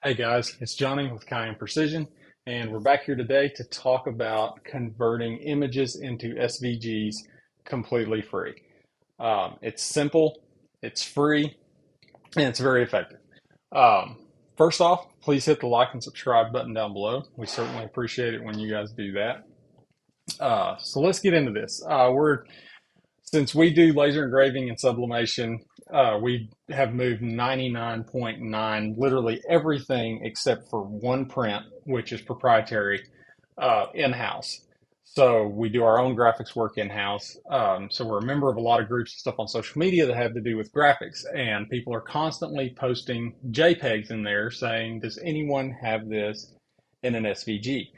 Hey guys, it's Johnny with Cayenne Precision, and we're back here today to talk about converting images into SVGs completely free. It's simple, it's free, and it's very effective. Um, First off, please hit the like and subscribe button down below. We certainly appreciate it when you guys do that. So let's get into this. Since we do laser engraving and sublimation, we have moved 99.9, literally everything except for one print, which is proprietary, in-house. So we do our own graphics work in-house. So we're a member of a lot of groups and stuff on social media that have to do with graphics, and people are constantly posting JPEGs in there saying, "Does anyone have this in an SVG?"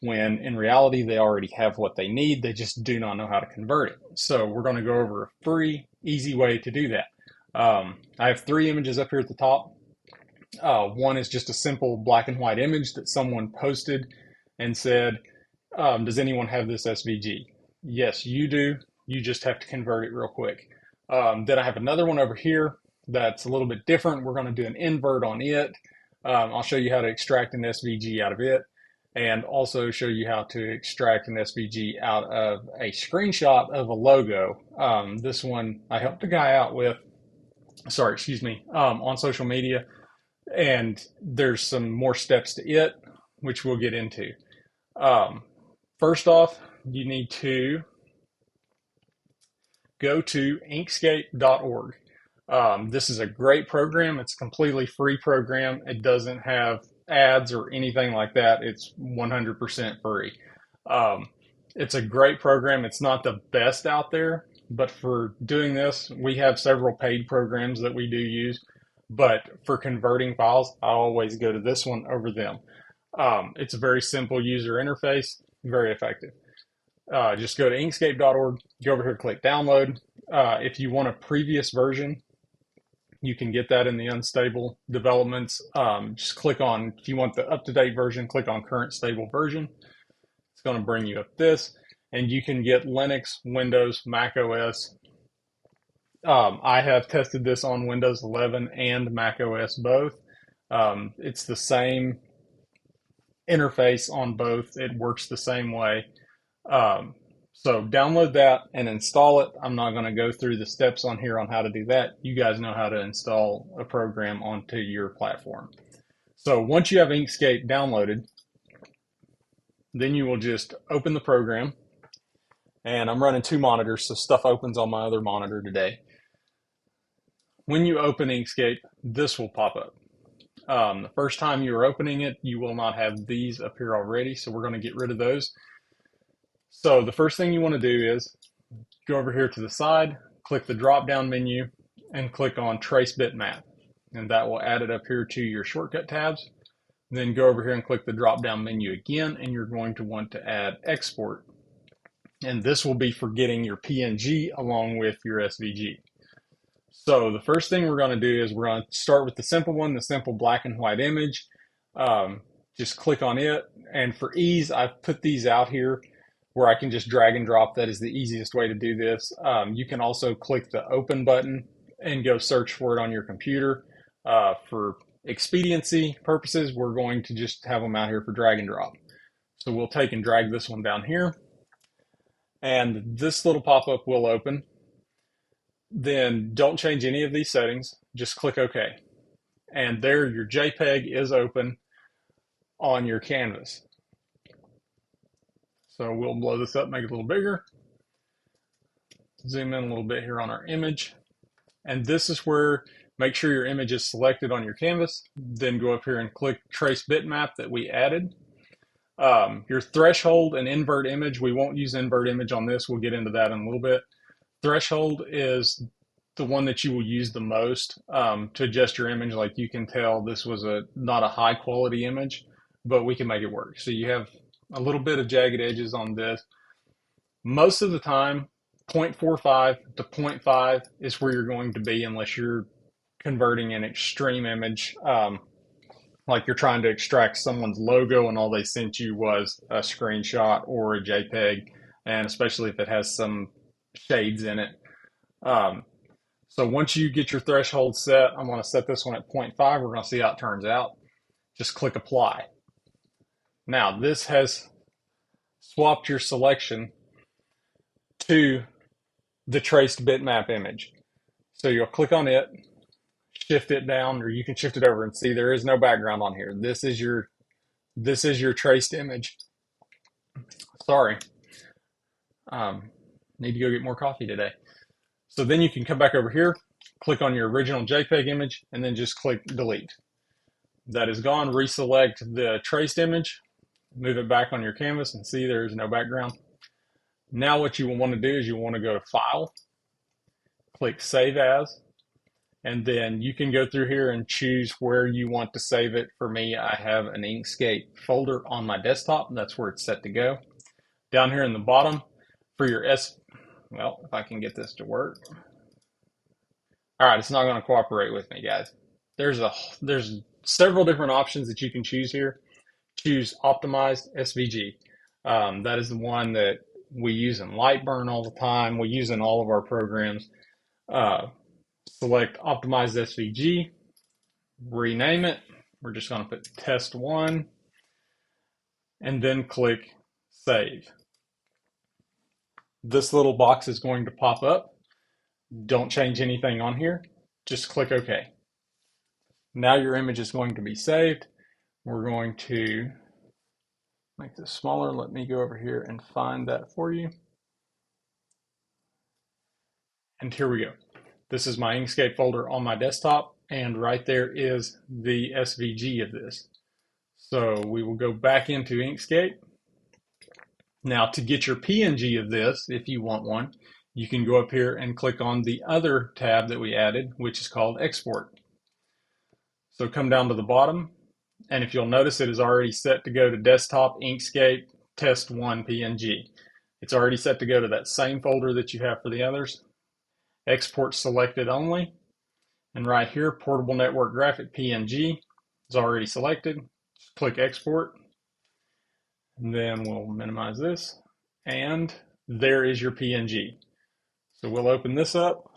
When in reality they already have what they need, they just do not know how to convert it. So we're going to go over a free, easy way to do that. I have three images up here at the top. One is just a simple black and white image that someone posted and said, does anyone have this SVG? Yes, you do. You just have to convert it real quick. Then I have another one over here that's a little bit different. We're going to do an invert on it. I'll show you how to extract an SVG out of it, and also show you how to extract an SVG out of a screenshot of a logo. This one I helped a guy out with, on social media, and there's some more steps to it, which we'll get into. First off, you need to go to Inkscape.org. This is a great program. It's a completely free program. It doesn't have ads or anything like that. It's 100% free. It's a great program. It's not the best out there, but for doing this, we have several paid programs that we do use. But for converting files, I always go to this one over them. It's a very simple user interface, very effective. Just go to Inkscape.org, go over here, click download. If you want a previous version, you can get that in the unstable developments. Just click on, if you want the up-to-date version, click on current stable version. It's going to bring you up this, and you can get Linux, Windows, Mac OS. I have tested this on Windows 11 and Mac OS both. It's the same interface on both. It works the same way. So download that and install it. I'm not going to go through the steps on here on how to do that. You guys know how to install a program onto your platform. So once you have Inkscape downloaded, then you will just open the program. And I'm running two monitors, so stuff opens on my other monitor today. When you open Inkscape, this will pop up. The first time you are opening it, you will not have these up here already, so we're going to get rid of those. So the first thing you want to do is go over here to the side, click the drop-down menu, and click on Trace Bitmap. And that will add it up here to your shortcut tabs. Then go over here and click the drop-down menu again, and you're going to want to add Export. And this will be for getting your PNG along with your SVG. So the first thing we're going to do is we're going to start with the simple one, the simple black and white image. Just click on it. And for ease, I've put these out here where I can just drag and drop. That is the easiest way to do this. You can also click the open button and go search for it on your computer. For expediency purposes, we're going to just have them out here for drag and drop. So we'll take and drag this one down here. And this little pop-up will open. Then don't change any of these settings. Just click OK. And there your JPEG is open on your canvas. So we'll blow this up, make it a little bigger. Zoom in a little bit here on our image. And this is where, make sure your image is selected on your canvas. Then go up here and click Trace Bitmap that we added. Your threshold and invert image, we won't use invert image on this. We'll get into that in a little bit. Threshold is the one that you will use the most to adjust your image. Like you can tell this was not a high quality image, but we can make it work. So you have a little bit of jagged edges on this. Most of the time, 0.45 to 0.5 is where you're going to be unless you're converting an extreme image, like you're trying to extract someone's logo and all they sent you was a screenshot or a JPEG, and especially if it has some shades in it. So once you get your threshold set, I'm going to set this one at 0.5. We're going to see how it turns out. just click apply. Now this has swapped your selection to the traced bitmap image. So you'll click on it, shift it down, or you can shift it over and see there is no background on here. This is your traced image. Sorry. Need to go get more coffee today. So then you can come back over here, click on your original JPEG image, and then just click delete. That is gone. Reselect the traced image, move it back on your canvas, and see there's no background. Now what you will want to do is you want to go to File, click Save As, and then you can go through here and choose where you want to save it. For me, I have an Inkscape folder on my desktop. That's where it's set to go. Down here in the bottom, for your well, if I can get this to work. All right, it's not going to cooperate with me, guys. There's several different options that you can choose here. Choose Optimized SVG. That is the one that we use in Lightburn all the time. We use in all of our programs. Select Optimized SVG, rename it. We're just going to put Test 1, and then click Save. This little box is going to pop up. Don't change anything on here. Just click OK. Now your image is going to be saved. We're going to make this smaller. Let me go over here and find that for you. And here we go. This is my Inkscape folder on my desktop, and right there is the SVG of this. So we will go back into Inkscape. Now to get your PNG of this, if you want one, you can go up here and click on the other tab that we added, which is called Export. So come down to the bottom, and if you'll notice, it is already set to go to Desktop Inkscape Test 1 PNG. It's already set to go to that same folder that you have for the others. Export selected only, and right here, Portable Network Graphic PNG is already selected. Just click Export, and then we'll minimize this, and there is your PNG. So we'll open this up,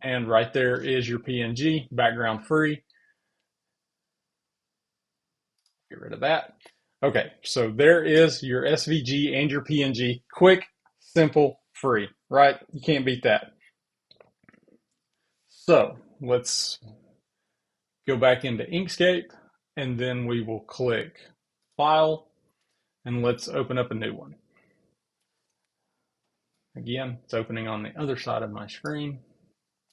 and right there is your PNG, background free. Get rid of that. Okay, so there is your SVG and your PNG. Quick, simple, free, right? You can't beat that. So let's go back into Inkscape, and then we will click File, and let's open up a new one. Again, it's opening on the other side of my screen.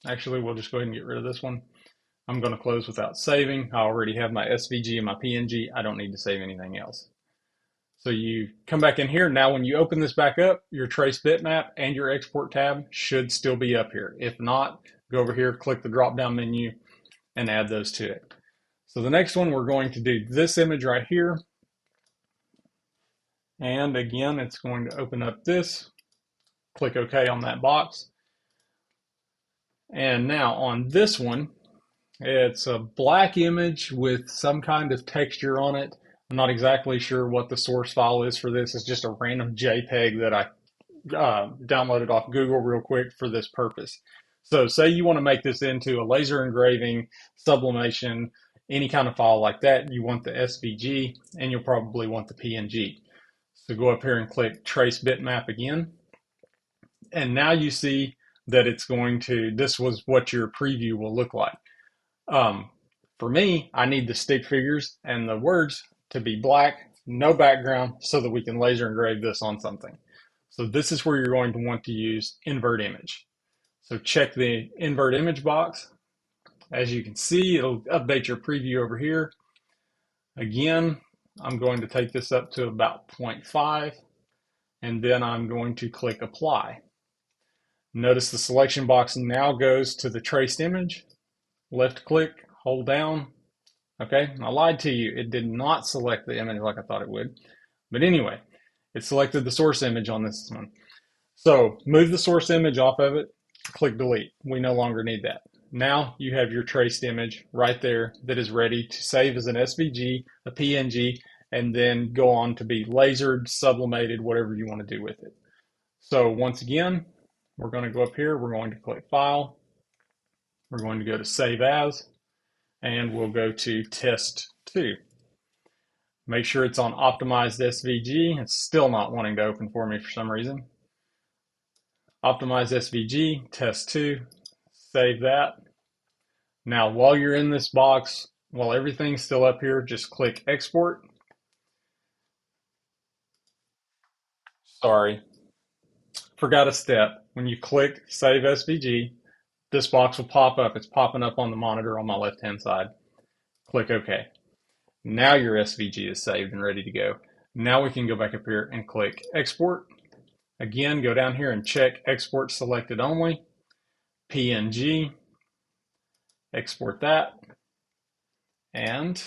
Actually, we'll just go ahead and get rid of this one. I'm going to close without saving. I already have my SVG and my PNG. I don't need to save anything else. So you come back in here. Now when you open this back up, your trace bitmap and your export tab should still be up here. If not, go over here, click the drop down menu, and add those to it. So the next one, we're going to do this image right here. And again, it's going to open up this. Click OK on that box. And now on this one, it's a black image with some kind of texture on it. I'm not exactly sure what the source file is for this. It's just a random JPEG that I downloaded off Google real quick for this purpose. So say you want to make this into a laser engraving, sublimation, any kind of file like that. You want the SVG, and you'll probably want the PNG. So go up here and click Trace Bitmap again. And now you see that it's going to, this was what your preview will look like. For me, I need the stick figures and the words to be black, no background, so that we can laser engrave this on something. So this is where you're going to want to use invert image. So check the invert image box. As you can see, it'll update your preview over here. Again, I'm going to take this up to about 0.5, and then I'm going to click apply. Notice the selection box now goes to the traced image. Left click, hold down. Okay, I lied to you. It did not select the image like I thought it would. But anyway, it selected the source image on this one. So move the source image off of it, click delete. We no longer need that. Now you have your traced image right there that is ready to save as an SVG, a PNG, and then go on to be lasered, sublimated, whatever you want to do with it. So once again, we're going to go up here, we're going to click File, we're going to go to Save As, and we'll go to test 2. Make sure it's on optimized SVG. It's still not wanting to open for me for some reason. Optimized SVG, test 2, save that. Now, while you're in this box, while everything's still up here, just click export. Sorry, forgot a step. When you click save SVG, this box will pop up. It's popping up on the monitor on my left-hand side. Click OK. Now your SVG is saved and ready to go. Now we can go back up here and click export. Again, go down here and check export selected only, PNG, export that, and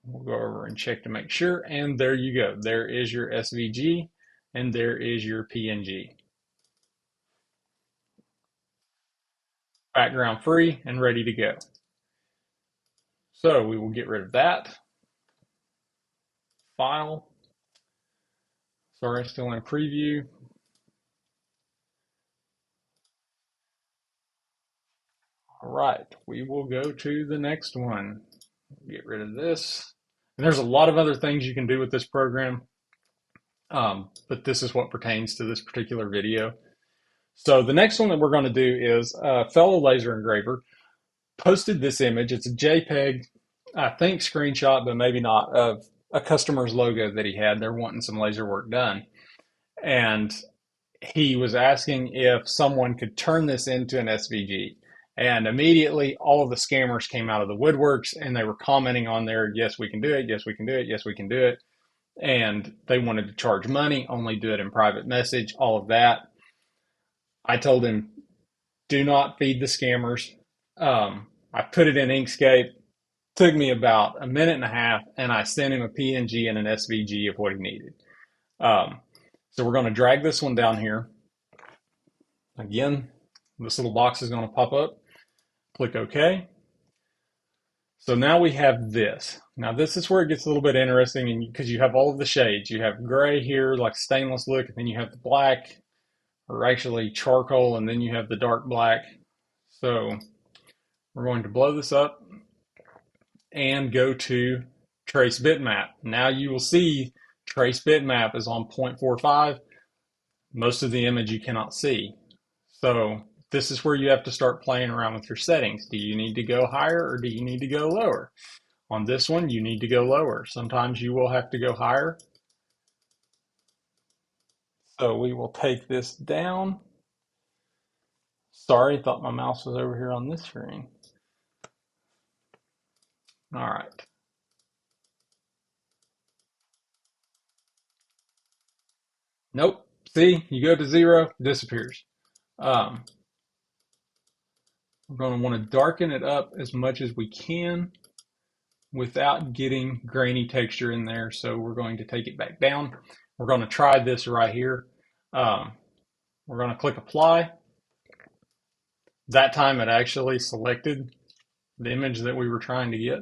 we'll go over and check to make sure, and there you go. There is your SVG, and there is your PNG. Background free and ready to go. So we will get rid of that. File. Sorry, still in preview. All right, we will go to the next one. Get rid of this. And there's a lot of other things you can do with this program, but this is what pertains to this particular video. So the next one that we're going to do is a fellow laser engraver posted this image. It's a JPEG, I think screenshot, but maybe not, of a customer's logo that he had. They're wanting some laser work done. And he was asking if someone could turn this into an SVG. And immediately all of the scammers came out of the woodworks and they were commenting on there, yes, we can do it, yes, we can do it, yes, we can do it. And they wanted to charge money, only do it in private message, all of that. I told him, do not feed the scammers. I put it in Inkscape. Took me about a minute and a half, and I sent him a PNG and an SVG of what he needed. So we're going to drag this one down here. Again, this little box is going to pop up. Click OK. So now we have this. Now this is where it gets a little bit interesting, because you have all of the shades. You have gray here, like stainless look, and then you have the black, or actually charcoal, and then you have the dark black. So we're going to blow this up and go to trace bitmap. Now you will see trace bitmap is on 0.45. Most of the image you cannot see. So this is where you have to start playing around with your settings. Do you need to go higher or do you need to go lower? On this one, you need to go lower. Sometimes you will have to go higher. So we will take this down. Sorry, thought my mouse was over here on this screen. All right. Nope. See, you go to 0, disappears. We're going to want to darken it up as much as we can without getting grainy texture in there. So we're going to take it back down. We're going to try this right here. We're going to click apply. That time it actually selected the image that we were trying to get.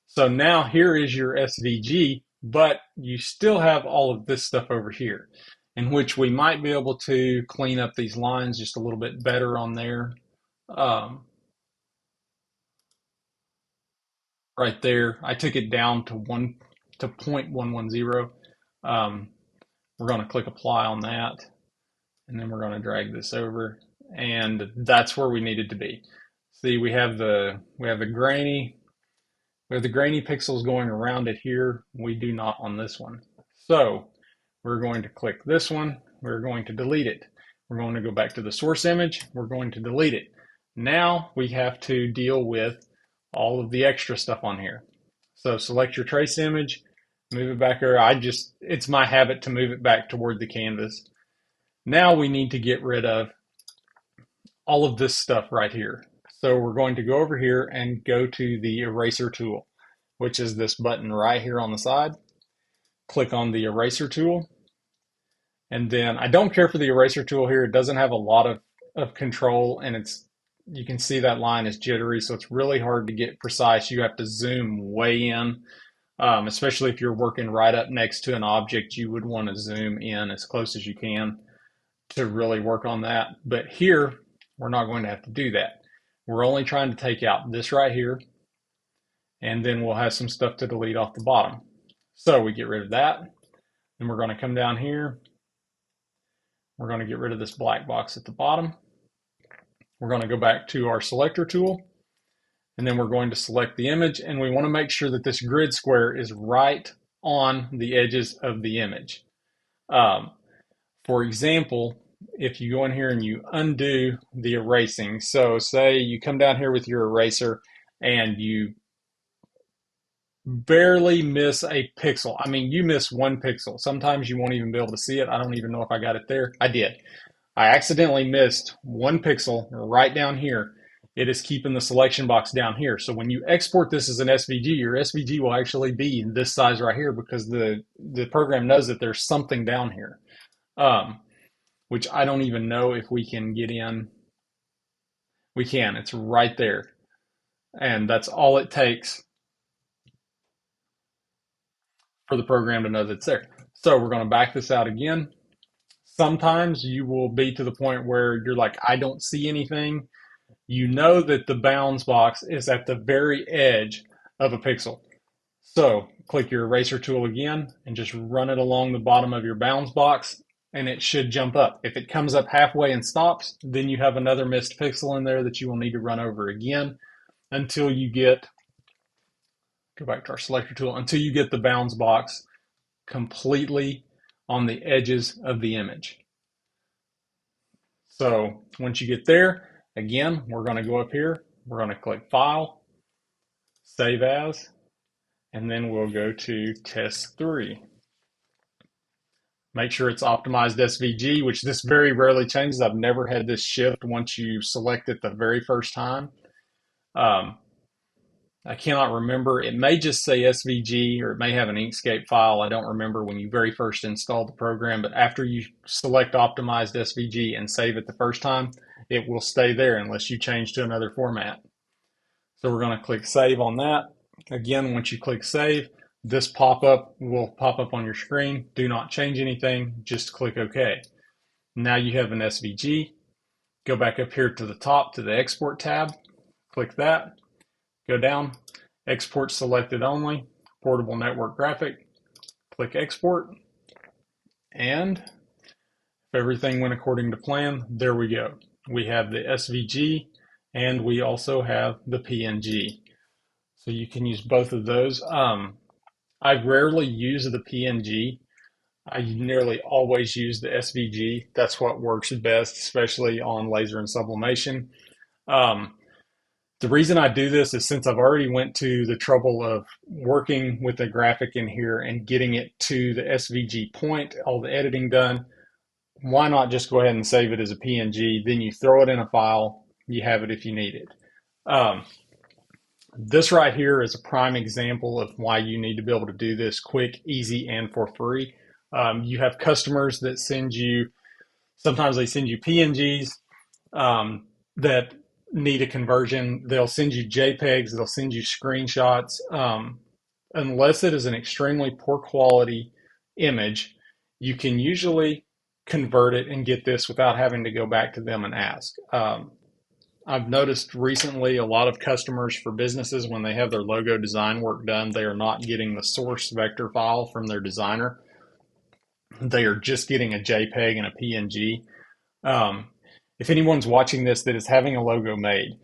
So now here is your SVG, but you still have all of this stuff over here, in which we might be able to clean up these lines just a little bit better on there. Right there, I took it down to 0.110. We're going to click apply on that, and then we're going to drag this over, and that's where we needed to be. See, we have the grainy pixels going around it here. We do not on this one. So we're going to click this one. We're going to delete it. We're going to go back to the source image. We're going to delete it. Now we have to deal with all of the extra stuff on here. So select your trace image, move it back there. It's my habit to move it back toward the canvas. Now we need to get rid of all of this stuff right here. So we're going to go over here and go to the eraser tool, which is this button right here on the side. Click on the eraser tool. And then I don't care for the eraser tool here. It doesn't have a lot of control, and you can see that line is jittery, so it's really hard to get precise. You have to zoom way in, especially if you're working right up next to an object. You would want to zoom in as close as you can to really work on that. But here, we're not going to have to do that. We're only trying to take out this right here. and then we'll have some stuff to delete off the bottom. So we get rid of that, and we're going to come down here. We're going to get rid of this black box at the bottom. We're going to go back to our selector tool, and then we're going to select the image, and we want to make sure that this grid square is right on the edges of the image. For example, if you go in here and you undo the erasing, so say you come down here with your eraser and you barely miss a pixel. I mean, you miss 1 pixel. Sometimes you won't even be able to see it. I don't even know if I got it there. I did. I accidentally missed 1 pixel right down here. It is keeping the selection box down here. So when you export this as an SVG, your SVG will actually be this size right here because the program knows that there's something down here, which I don't even know if we can get in. We can. It's right there. And that's all it takes for the program to know that's there. So we're going to back this out again. Sometimes you will be to the point where you're like, I don't see anything. You know that the bounds box is at the very edge of a pixel. So click your eraser tool again and just run it along the bottom of your bounds box, and it should jump up. If it comes up halfway and stops, then you have another missed pixel in there that you will need to run over again until you get, go back to our selector tool, until you get the bounds box completely on the edges of the image. So once you get there, again, we're going to go up here, we're going to click File, Save As, and then we'll go to Test 3. Make sure it's optimized SVG, which this very rarely changes. I've never had this shift once you select it the very first time. I cannot remember. It may just say SVG, or it may have an Inkscape file. I don't remember when you very first installed the program, but after you select optimized SVG and save it the first time, it will stay there unless you change to another format. So we're going to click Save on that. Again, once you click Save, this pop-up will pop up on your screen. Do not change anything, just click OK. Now you have an SVG. Go back up here to the top to the Export tab, click that. Go down, Export Selected Only, Portable Network Graphic, click Export, and if everything went according to plan, there we go. We have the SVG, and we also have the PNG. So you can use both of those. I rarely use the PNG. I nearly always use the SVG. That's what works best, especially on laser and sublimation. The reason I do this is since I've already went to the trouble of working with the graphic in here and getting it to the SVG point, all the editing done, why not just go ahead and save it as a PNG? Then you throw it in a file, you have it if you need it. This right here is a prime example of why you need to be able to do this quick, easy, and for free. You have customers that send you, sometimes they send you PNGs that need a conversion. They'll send you JPEGs, they'll send you screenshots. Unless it is an extremely poor quality image, you can usually convert it and get this without having to go back to them and ask. I've noticed recently a lot of customers for businesses, when they have their logo design work done, they are not getting the source vector file from their designer. They are just getting a JPEG and a PNG. If anyone's watching this that is having a logo made,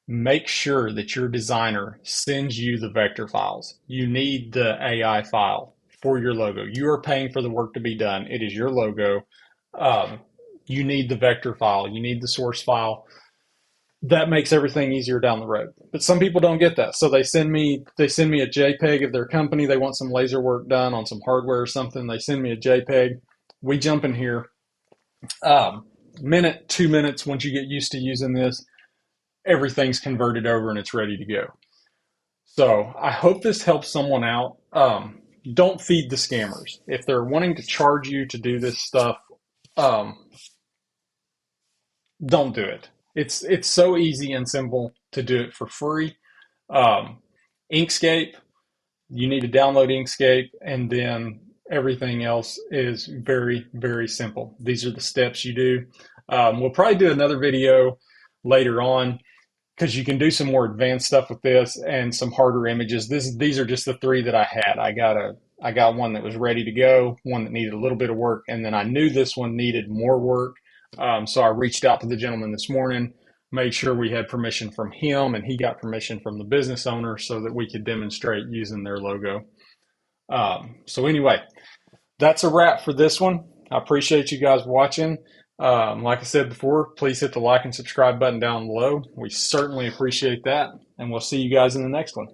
make sure that your designer sends you the vector files. You need the AI file for your logo. You are paying for the work to be done. It is your logo. You need the vector file. You need the source file. That makes everything easier down the road. But some people don't get that. So they send me a JPEG of their company. They want some laser work done on some hardware or something. They send me a JPEG. We jump in here. Minute, 2 minutes, once you get used to using this, everything's converted over and it's ready to go. So I hope this helps someone out. Don't feed the scammers. If they're wanting to charge you to do this stuff, don't do it. It's so easy and simple to do it for free. Inkscape, you need to download Inkscape, and then everything else is very, very simple. These are the steps you do. We'll probably do another video later on because you can do some more advanced stuff with this and some harder images. These are just the three that I had. I got one that was ready to go, one that needed a little bit of work, and then I knew this one needed more work. So I reached out to the gentleman this morning, made sure we had permission from him, and he got permission from the business owner so that we could demonstrate using their logo. So anyway, that's a wrap for this one. I appreciate you guys watching. Like I said before, please hit the like and subscribe button down below. We certainly appreciate that, and we'll see you guys in the next one.